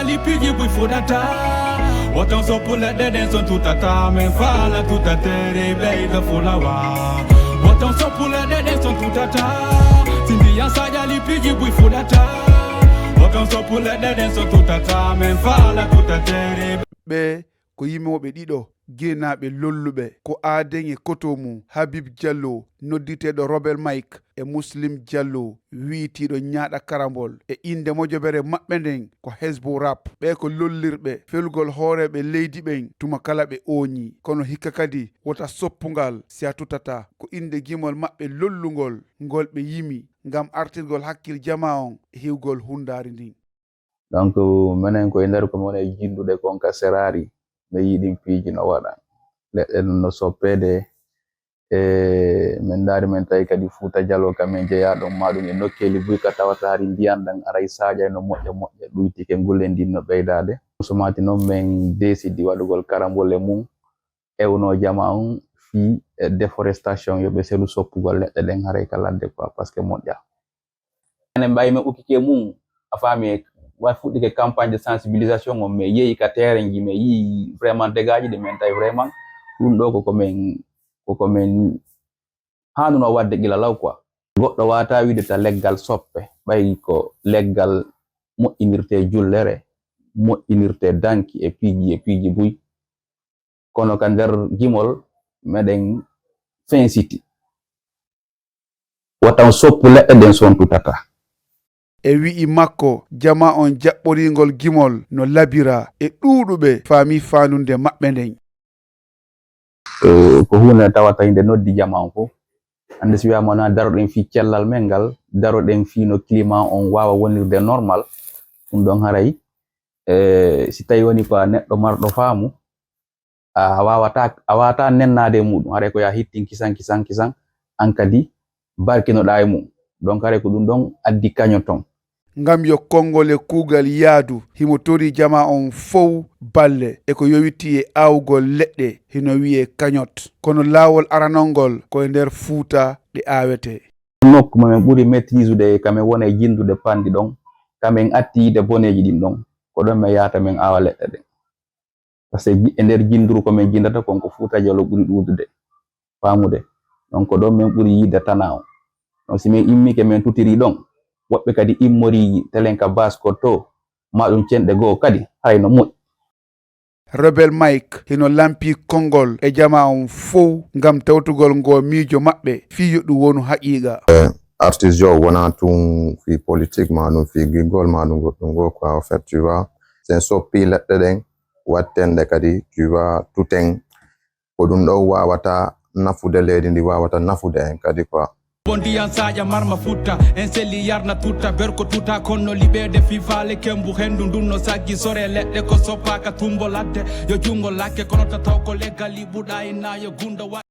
sajali pigi bui fudata. Watan so pula deden son tutata. Men fala tutatere beida fulawa. Watan so pula deden son tutata. Sindiya sajali pigi bui fudata. Watan so pula deden son tutata. Men fala tutatere be ko yimoɓe ɗiɗo genaɓe lolluɓe ko Aden Kotomu Habib Diallo nodditeɗo Rebel Mike e Muslim Diallo wiitiɗo ñaaɗa karambol e inde mojobere maɓɓe nden ko Hezbo Rap ɓe ko lollirɓe felgol hooreɓe leydi ɓen tuma kala ɓe ooñi kono hikka kadi wota soppugal si a tutata ko inde gimol maɓɓe lollugol ngol ɓe yimi ngam artirgol hakkil jama on e hiwgol hundari ndin. Donc minen koye nder ko mone jindude konka serari ɓe yiɗin piiji no waɗa leɗɗe no soppede e min daari men tawi kadi Fuuta Jallo kamen jeeyaɗon maɗum e nokkeli buy ka tawatari ndiyan ɗan aray sadia no moƴƴa moƴƴa ɗuytike gulle ndin no ɓeydade so mati noon min décidi waɗugol karambole mum ewno jama on fi déforestation yoɓe selu soppugol leɗɗe ɗen haray ka ladde quoi par ce que moƴƴa enen mbawi men ukkike mum a faami wa fuɗɗike campagne de sensibilisation on mais yeeyi ka terrain ji mais yi vraiment dégâts de men tawi vraiment ɗum ɗo koko men hanuno wadde gila law quoi goɗɗo wata wiide ta leggal soppe ɓayi ko leggal moƴƴinirte jullere moƴƴinirte danki e piiji buy kono ka nder gimol meɗen fin city watan soppu leɗɗe ɗen son tutata e wi'i makko jama on jaɓɓoringol gimol no labira e ɗuuɗuɓe faami faanunde maɓɓe nden ko hunde tawata inde noddi jama on fof hande si wiyama na daroɗen fi cellal men ngal daroɗen fi no climat on wawa wonirde normal ɗum ɗon haray si tawi woni ko a neɗɗo marɗo faamu a wawata nennade e muɗum haray ko ya hittin kisan an kadi barkinoɗa e mum donc haray ko ɗum ɗon addi kaño ton ngam yo konngol e kuugal yaadu himo tori jama on fow balle e ko yowiti e aawgol leɗɗe hino wiye kañot kono laawol aranolngol koye nder Fuuta ɗe aawete nokku mamen ɓuri maîtrise kamen wona e jindude panɗi ɗon kamen attiyide boneji ɗin ɗon ko ɗon min yahata min aawa leɗɗe ɗe par ce que e nder jinduru komin jindata konko Fuuta Jallo ɓuri ɗuudude faamude donc ko ɗon min ɓuri yidde tana o donc si min immike min tutiri ɗon woɓɓe kadi immori telenka basko to maɗum cenɗe goo kadi hayno moƴƴi Rebel Mike hino lampi konngol e jama on fow ngam tawtugol ngo miijo maɓɓe fii yoɗɗum wonu haqiiqa artiste jo wona tun fi politique maɗum fi gigol maɗum goɗɗum go quoi en fait tu vois sen soppi leɗɗe ɗen wattende kadi tu vois tuten ko ɗum ɗo wawata nafude leydi ndi wawata nafude en kadi quoi Bondiyan saƴa marma futta en selli yarna tutta berko tuta konno liɓede fifale kembu hendu ndun no saggi sore leɗɗe ko soppaka tumbo ladde yo jungo lakke kono to taw ko leggal liɓuɗa e nayo gunda